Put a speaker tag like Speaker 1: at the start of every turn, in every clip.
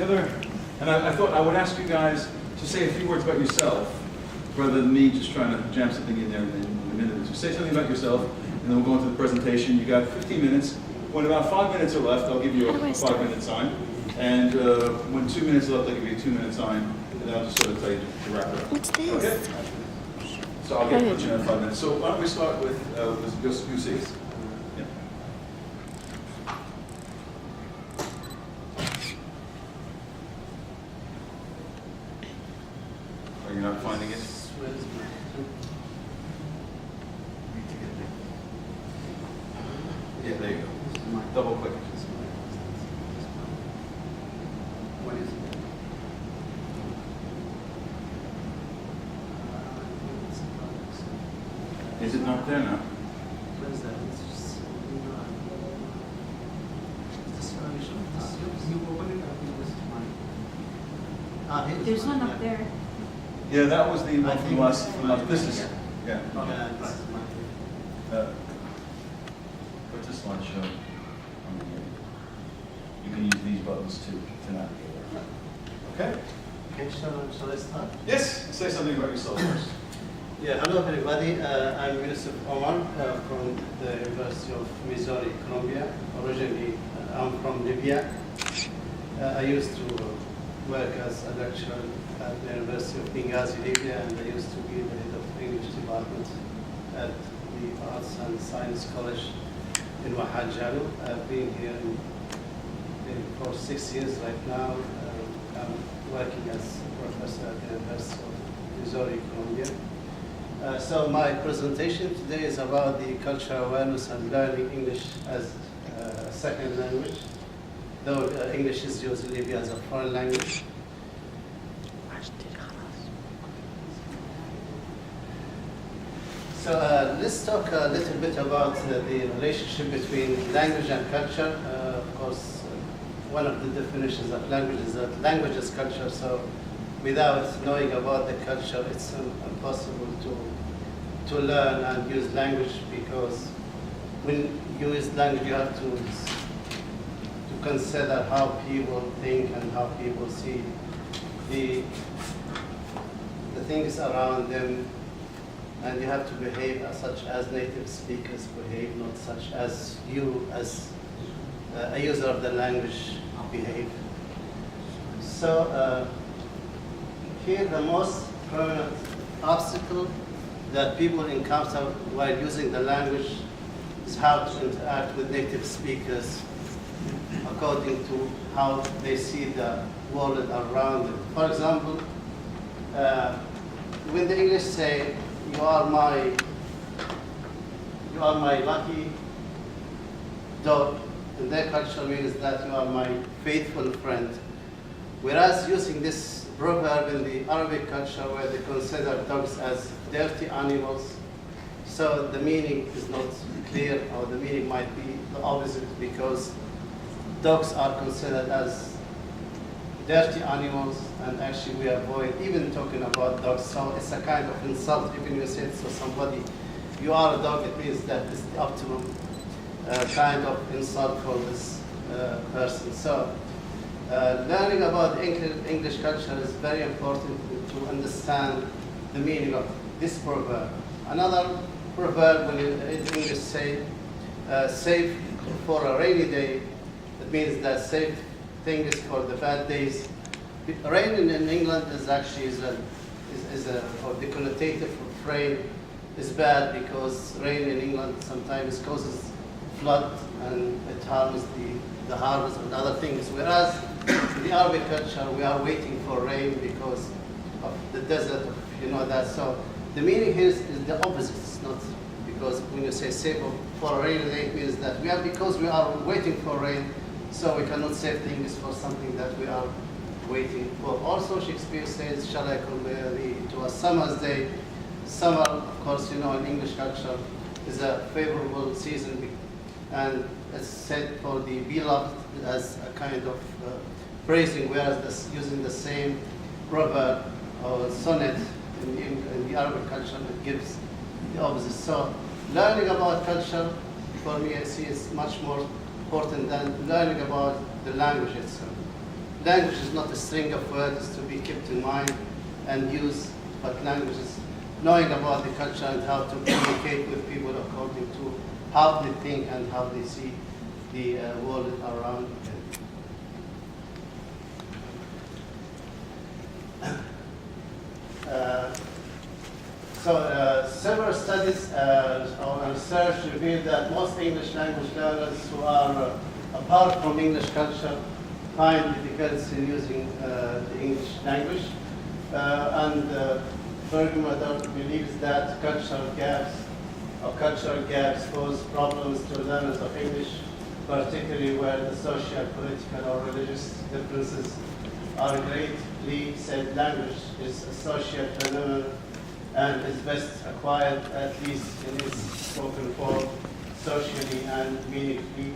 Speaker 1: together. And I thought I would ask you guys to say a few words about yourself, rather than me just trying to jam something in there in a minute or two. Say something about yourself, and then we'll go into the presentation. You got 15 minutes. When about 5 minutes are left, I'll give you a 5-minute sign. And when 2 minutes are left, I'll give you a 2-minute sign. And then I'll just sort of tell you to wrap it up.
Speaker 2: What's this?
Speaker 1: Okay? So I'll get you in 5 minutes. So why don't we start with Lucy? Yeah. Are you not finding it? Yeah, there you go. Double click it.
Speaker 3: What is it?
Speaker 1: Is it not there now?
Speaker 3: What is that? It's just, you open it up, it was mine.
Speaker 4: There's one up there.
Speaker 1: Yeah, that was the one from
Speaker 3: think
Speaker 1: last.
Speaker 3: it's
Speaker 1: From
Speaker 3: mine.
Speaker 1: last this is. Yeah.
Speaker 3: Yeah, this is mine.
Speaker 1: What's the slideshow? You can use these buttons to navigate. Okay.
Speaker 3: Okay, shall I start?
Speaker 1: Yes. Say something about yourself first.
Speaker 3: Yeah, hello everybody. I'm Yusuf Omar from the University of Missouri, Columbia. Originally, I'm from Libya. I used to work as a lecturer at the University of Benghazi, Libya, and I used to be the head of the English department at the Arts and Science College in Wahad Jalo. I've been here for 6 years right now. I'm working as a professor at the University of Missouri, Columbia. So my presentation today is about the cultural awareness and learning English as a second language, though English is used in Libya as a foreign language. So let's talk a little bit about the relationship between language and culture. Of course, one of the definitions of language is that language is culture. So without knowing about the culture, it's impossible to learn and use language, because when you use language, you have to consider how people think and how people see the things around them, and you have to behave such as native speakers behave, not such as you as a user of the language behave. So here the most prominent obstacle that people encounter while using the language is how to interact with native speakers according to how they see the world around them. For example, when the English say, you are my lucky dog, in their culture means that you are my faithful friend. Whereas using this proverb in the Arabic culture, where they consider dogs as dirty animals, so the meaning is not clear, or the meaning might be the opposite, because dogs are considered as dirty animals, and actually we avoid even talking about dogs. So it's a kind of insult. Even you say to somebody, you are a dog, it means that it's the optimum kind of insult for this person. So learning about English culture is very important to understand the meaning of this proverb. Another proverb, when in English say, save for a rainy day, it means that save things for the bad days. Rain in England is actually or the connotative of rain is bad, because rain in England sometimes causes flood and it harms the harvest and other things. Whereas in the Arabic culture, we are waiting for rain because of the desert, you know that. So the meaning here is the opposite. It's not because when you say save for a rainy day, it means that because we are waiting for rain, so we cannot save things for something that we are waiting for. Also, Shakespeare says, shall I compare thee to a summer's day? Summer, of course, you know, in English culture is a favorable season, and it's said for the beloved as a kind of praising, whereas using the same proverb or sonnet in the Arabic culture, it gives the opposite. So learning about culture, for me, I see is much more important than learning about the language itself. language is not a string of words to be kept in mind and used, but language is knowing about the culture and how to communicate with people according to how they think and how they see the world around them. Several studies or research reveal that most English language learners who are apart from English culture find difficulty in using the English language. Bergmuller believes that cultural gaps pose problems to learners of English, particularly where the social, political, or religious differences are greatly said. Language is a social phenomenon and is best acquired, at least in its spoken form, socially and meaningfully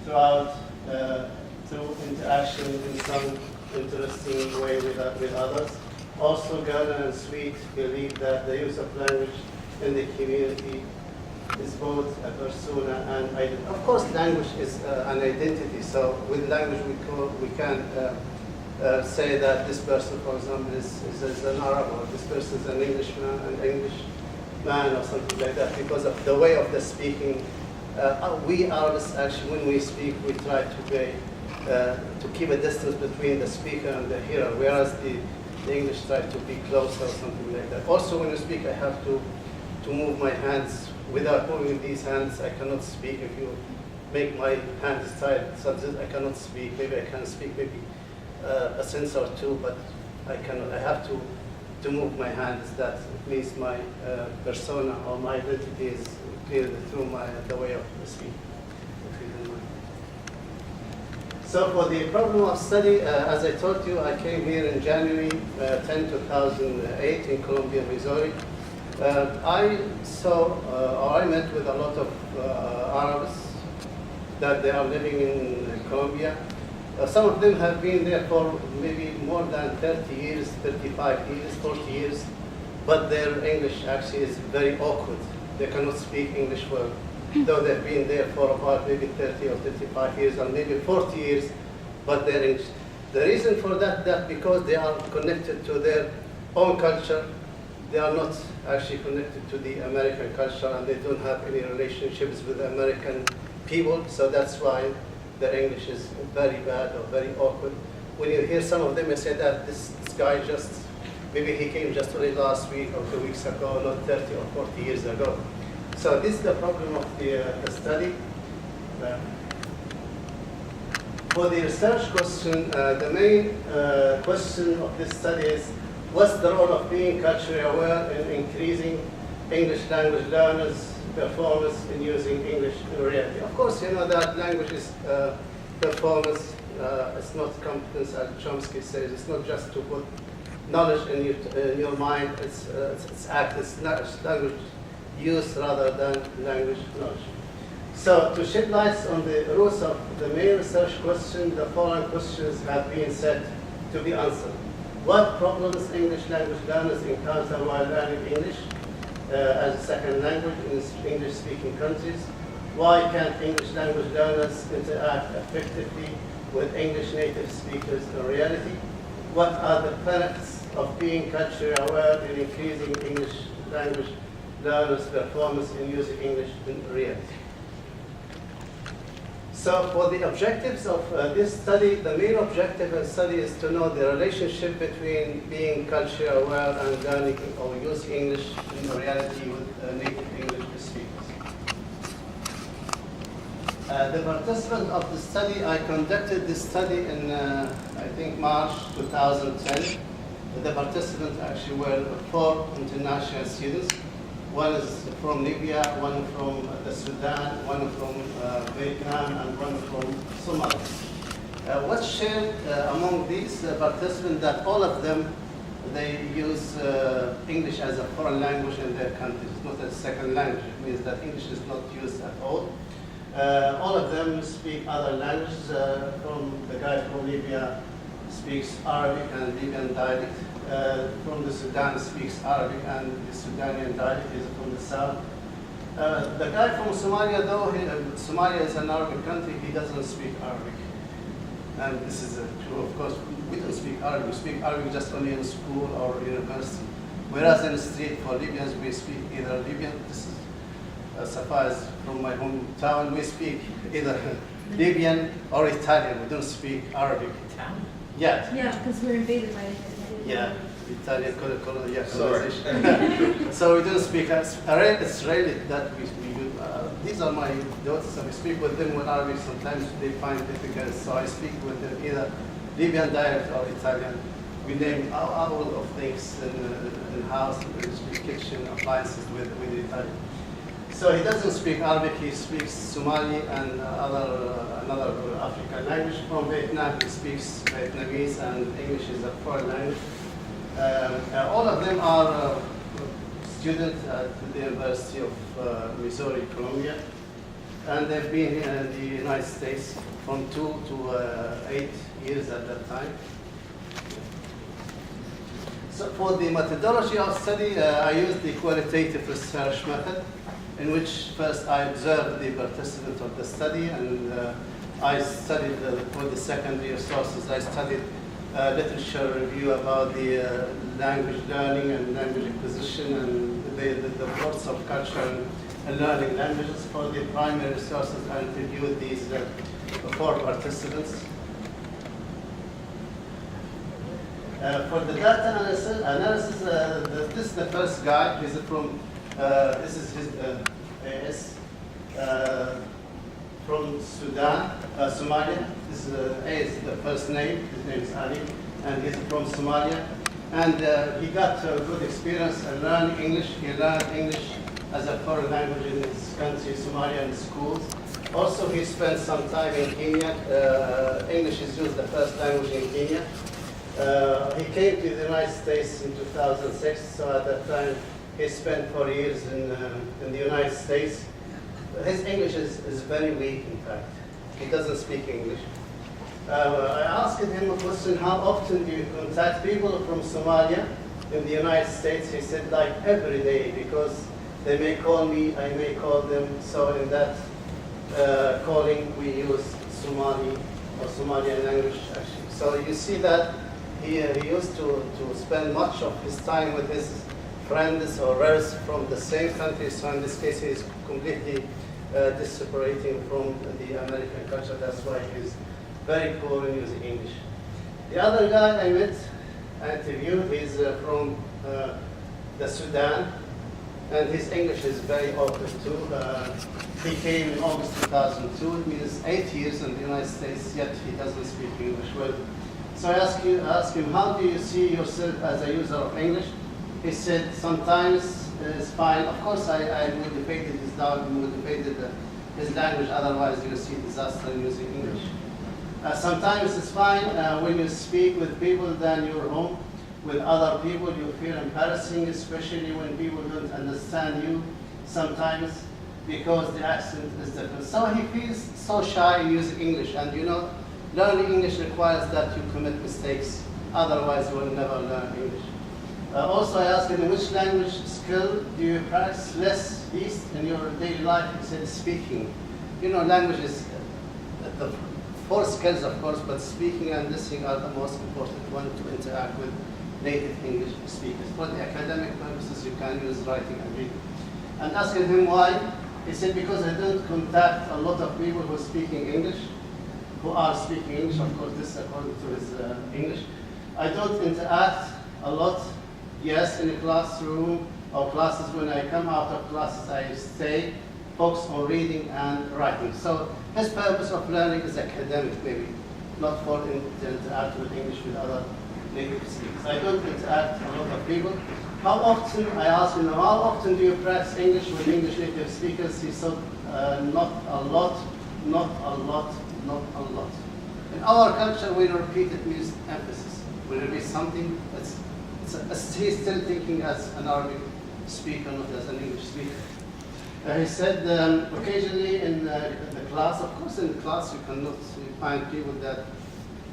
Speaker 3: through interaction in some interesting way with others. Also, Gardner and Sweet believe that the use of language in the community is both a persona and identity. Of course, language is an identity. So with language, we can say that this person, for example, is an Arab, or this person is an Englishman, or something like that, because of the way of the speaking. We Arabs, actually, when we speak, we try to keep a distance between the speaker and the hearer, whereas the English try to be closer or something like that. Also, when you speak, I have to move my hands. Without moving these hands, I cannot speak. If you make my hands tight, so I cannot speak. Maybe I can speak a sentence or two, but I cannot. I have to move my hands. That means my persona or my identity is cleared through the way of speaking. So for the problem of study, as I told you, I came here in January 10, 2008 in Columbia, Missouri. I met with a lot of Arabs that they are living in Colombia. Some of them have been there for maybe more than 30 years, 35 years, 40 years, but their English actually is very awkward. They cannot speak English well, though they've been there for about maybe 30 or 35 years, or maybe 40 years, but their English. The reason for that because they are connected to their own culture. They are not actually connected to the American culture, and they don't have any relationships with American people, so that's why their English is very bad or very awkward. When you hear some of them, you say that this guy maybe he came just only last week or 2 weeks ago, not 30 or 40 years ago. So this is the problem of the study. For the research question, the main question of this study is, what's the role of being culturally aware in increasing English language learners' performance in using English in reality? Of course, you know that language is performance. It's not competence, as Chomsky says. It's not just to put knowledge in your mind. It's act. It's language use rather than language knowledge. So to shed light on the roots of the main research question, the following questions have been set to be answered. What problems English language learners encounter while learning English as a second language in English-speaking countries? Why can't English language learners interact effectively with English native speakers in reality? What are the benefits of being culturally aware in increasing English language learners' performance in using English in reality? So for the objectives of this study, the main objective of the study is to know the relationship between being culturally aware and learning or using English in reality with native English speakers. The participants of the study, I conducted this study in, I think, March 2010. The participants actually were 4 international students. One is from Libya, one from the Sudan, one from Vietnam, and one from Somalia. What's shared among these participants that all of them, they use English as a foreign language in their countries. It's not a second language. It means that English is not used at all. All of them speak other languages. From the guy from Libya speaks Arabic and Libyan dialect. From the Sudan speaks Arabic and the Sudanian dialect is from the south. The guy from Somalia, though Somalia is an Arabic country, he doesn't speak Arabic. And this is true, of course. We don't speak Arabic. We speak Arabic just only in school or university. Whereas in the street for Libyans, we speak either Libyan, this is suffice from my hometown, we speak either Libyan or Italian. We don't speak Arabic.
Speaker 2: Italian?
Speaker 3: Yeah.
Speaker 4: Yeah, because we're invaded by Italian.
Speaker 3: Yeah, Italian colonization. So we don't speak Israeli that we do. These are my daughters, and we speak with them with Arabic. Sometimes they find it difficult, so I speak with them either Libyan dialect or Italian. We name all of things in house, we speak kitchen appliances with Italian. So he doesn't speak Arabic, he speaks Somali and another African language. From Vietnam, he speaks Vietnamese, and English is a foreign language. All of them are students at the University of Missouri, Columbia, and they've been in the United States from 2 to 8 years at that time. So for the methodology of study, I used the qualitative research method, in which first I observed the participants of the study, and I studied for the secondary sources. I studied literature review about the language learning and language acquisition and the roots of culture and learning languages. For the primary sources, I interviewed these 4 participants. For the data analysis, this is the first guy. He's from, this is his AS, from Sudan, Somalia. This is A is the first name. His name is Ali, and he's from Somalia. And he got good experience in learning English. He learned English as a foreign language in his country, Somalia, in schools. Also, he spent some time in Kenya. English is used the first language in Kenya. He came to the United States in 2006, so at that time he spent 4 years in the United States. His English is very weak, in fact. He doesn't speak English. I asked him a question, how often do you contact people from Somalia in the United States? He said, like every day, because they may call me, I may call them. So in that calling, we use Somali or Somalian language, actually. So you see that he used to spend much of his time with his friends or relatives from the same country. So in this case, he is completely separating from the American culture. That's why he's very poor in using English. The other guy I met, I interviewed, he's from the Sudan, and his English is very open too. He came in August 2002. It means 8 years in the United States, yet he doesn't speak English well. So I asked him, how do you see yourself as a user of English? He said, sometimes it's fine. Of course, I motivated his dog, motivated his language, otherwise you see disaster in using English. Sometimes it's fine when you speak with people than you're home. With other people, you feel embarrassing, especially when people don't understand you sometimes because the accent is different. So he feels so shy using English, and you know, learning English requires that you commit mistakes, otherwise you will never learn English. Also, I asked him, which language skill do you practice least in your daily life? He said, speaking. You know, language is the 4 skills, of course, but speaking and listening are the most important one to interact with native English speakers. For the academic purposes, you can use writing and reading. And asking him why, he said, because I don't contact a lot of people who are speaking English, who are speaking English. Of course, this is according to his English. I don't interact a lot. Yes, in a classroom or classes, when I come out of classes, I stay focused on reading and writing. So his purpose of learning is academic, maybe, not for to interact with English with other native speakers. I don't interact a lot of people. How often, I asked him, how often do you practice English with English native speakers? He said, not a lot, not a lot, not a lot. In our culture, we repeat it means emphasis. We repeat something that's he's still thinking as an Arabic speaker, not as an English speaker. He said occasionally in the class, of course in the class you cannot find people that,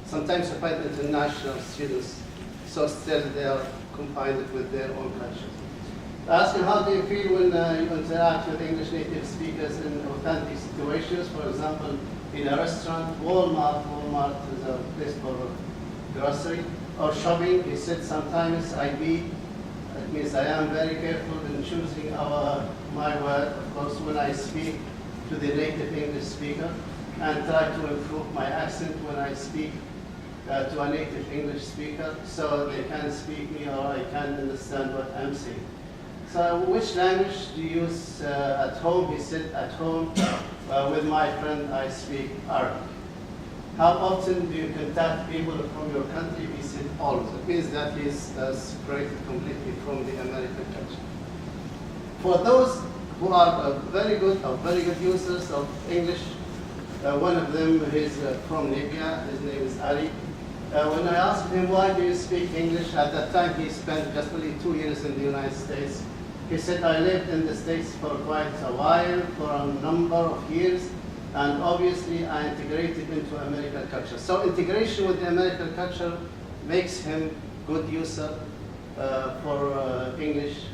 Speaker 3: sometimes you find international students, so still they are confined with their own culture. I asked him, how do you feel when you interact with English native speakers in authentic situations? For example, in a restaurant, Walmart is a place for grocery, or shopping. He said sometimes that means I am very careful in choosing my word, of course, when I speak to the native English speaker, and try to improve my accent when I speak to a native English speaker, so they can speak me or I can understand what I'm saying. So which language do you use at home? He said, at home with my friend I speak Arabic. How often do you contact people from your country? He said, always. It means that he's separated completely from the American culture. For those who are very good users of English, one of them is from Libya. His name is Ali. When I asked him, why do you speak English? At that time, he spent just only 2 years in the United States. He said, I lived in the States for quite a while, for a number of years, and obviously I integrated into American culture. So integration with the American culture makes him good user for English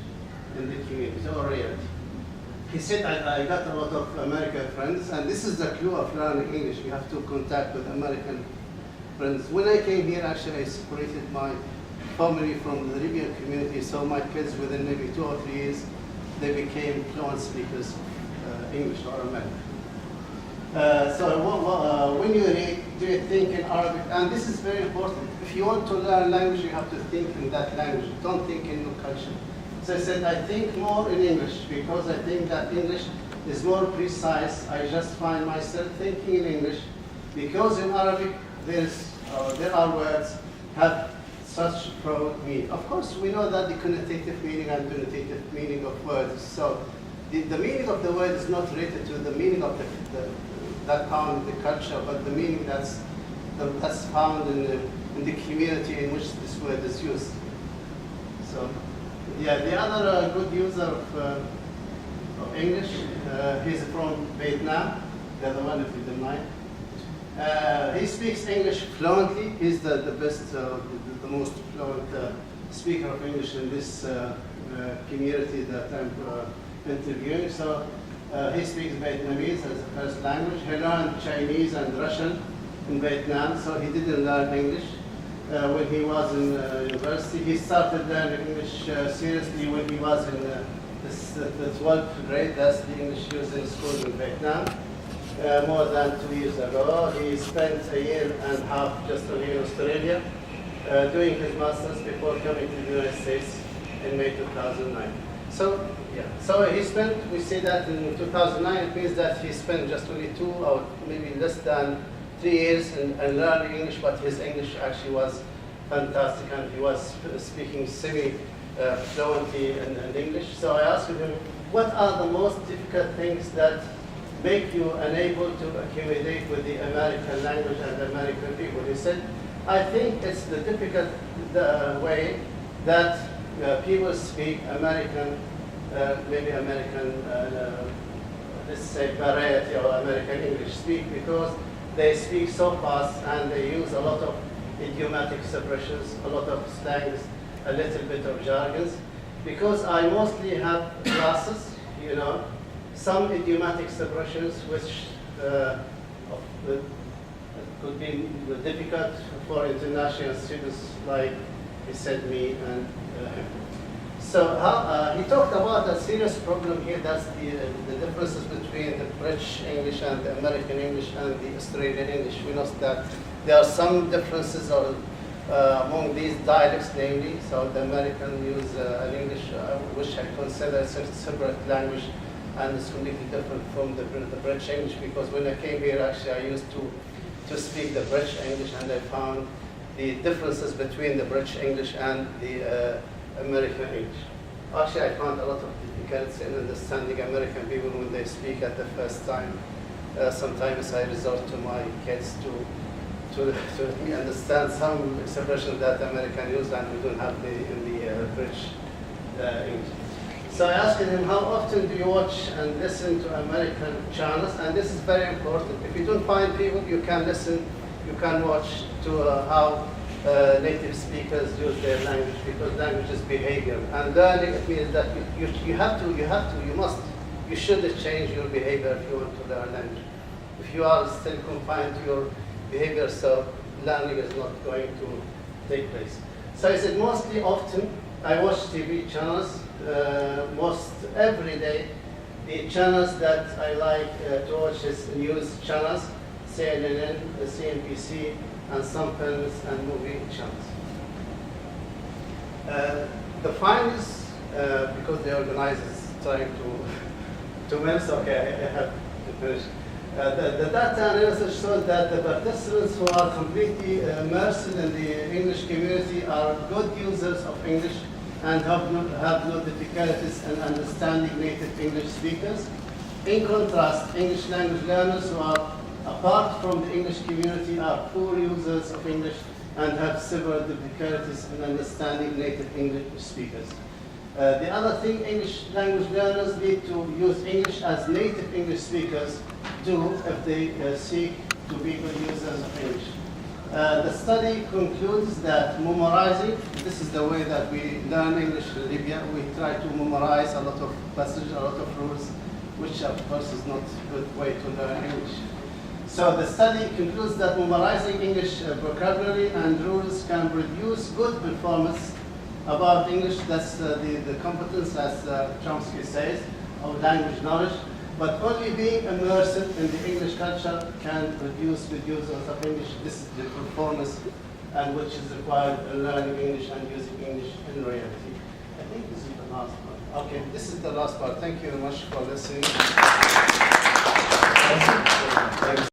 Speaker 3: in the community or reality. He said, I got a lot of American friends, and this is the clue of learning English. You have to contact with American friends. When I came here, actually, I separated my family from the Libyan community, so my kids, within maybe 2 or 3 years, they became fluent speakers of English or American. When you read, do you think in Arabic? And this is very important. If you want to learn language, you have to think in that language. Don't think in your culture. So I said, I think more in English because I think that English is more precise. I just find myself thinking in English because in Arabic there are words have such broad meaning. Of course, we know that the connotative meaning and denotative meaning of words. So the meaning of the word is not related to the meaning of that found in the culture, but the meaning that's found in the community in which this word is used. So, yeah, the other good user of English, he's from Vietnam, the other one, if you don't mind. He speaks English fluently. He's the best, the most fluent speaker of English in this community that I'm interviewing. So he speaks Vietnamese as a first language. He learned Chinese and Russian in Vietnam, so he didn't learn English when he was in university. He started learning English seriously when he was in the 12th grade. That's the English used in schools in Vietnam. More than 2 years ago. He spent a year and a half just in Australia doing his master's before coming to the United States in May 2009. So, yeah. So he spent, we say that in 2009, it means that he spent just only 2 or maybe less than 3 years in learning English, but his English actually was fantastic and he was speaking semi-fluently in English. So I asked him, what are the most difficult things that make you unable to accommodate with the American language and the American people? He said, I think it's the difficult way that people speak American, maybe American, let's say variety or American English speak, because they speak so fast and they use a lot of idiomatic expressions, a lot of slangs, a little bit of jargons. Because I mostly have classes, you know, some idiomatic expressions which could be difficult for international students like he said me and him. So he talked about a serious problem here. That's the differences between the British English and the American English and the Australian English. We know that there are some differences among these dialects, namely. So the American use an English which I consider a separate language, and it's completely different from the British English, because when I came here, actually, I used to speak the British English, and I found the differences between the British English and the American English. Actually, I found a lot of difficulty in understanding American people when they speak at the first time. Sometimes I resort to my kids to understand some expressions that American use and we don't have in the British English. So I asked him, how often do you watch and listen to American channels? And this is very important. If you don't find people, you can listen, you can watch to how native speakers use their language, because language is behavior. And learning, it means that you should change your behavior if you want to learn language. if you are still confined to your behavior, so learning is not going to take place. So I said mostly often I watch TV channels, most every day. The channels that I like to watch is news channels, CNN, CNBC, and some films and movie channels. The findings, because the organizers trying to miss, okay, I have to finish. The data analysis showed that the participants who are completely immersed in the English community are good users of English and have no difficulties in understanding native English speakers. In contrast, English language learners who are apart from the English community are poor users of English and have several difficulties in understanding native English speakers. The other thing, English language learners need to use English as native English speakers do if they seek to be good users of English. The study concludes that memorizing, this is the way that we learn English in Libya. We try to memorize a lot of passages, a lot of rules, which of course is not a good way to learn English. So the study concludes that memorizing English vocabulary and rules can produce good performance about English. That's the competence, as Chomsky says, of language knowledge. But only being immersed in the English culture can produce good users of English. This is the performance and which is required in learning English and using English in reality. I think this is the last part. Okay, this is the last part. Thank you very much for listening.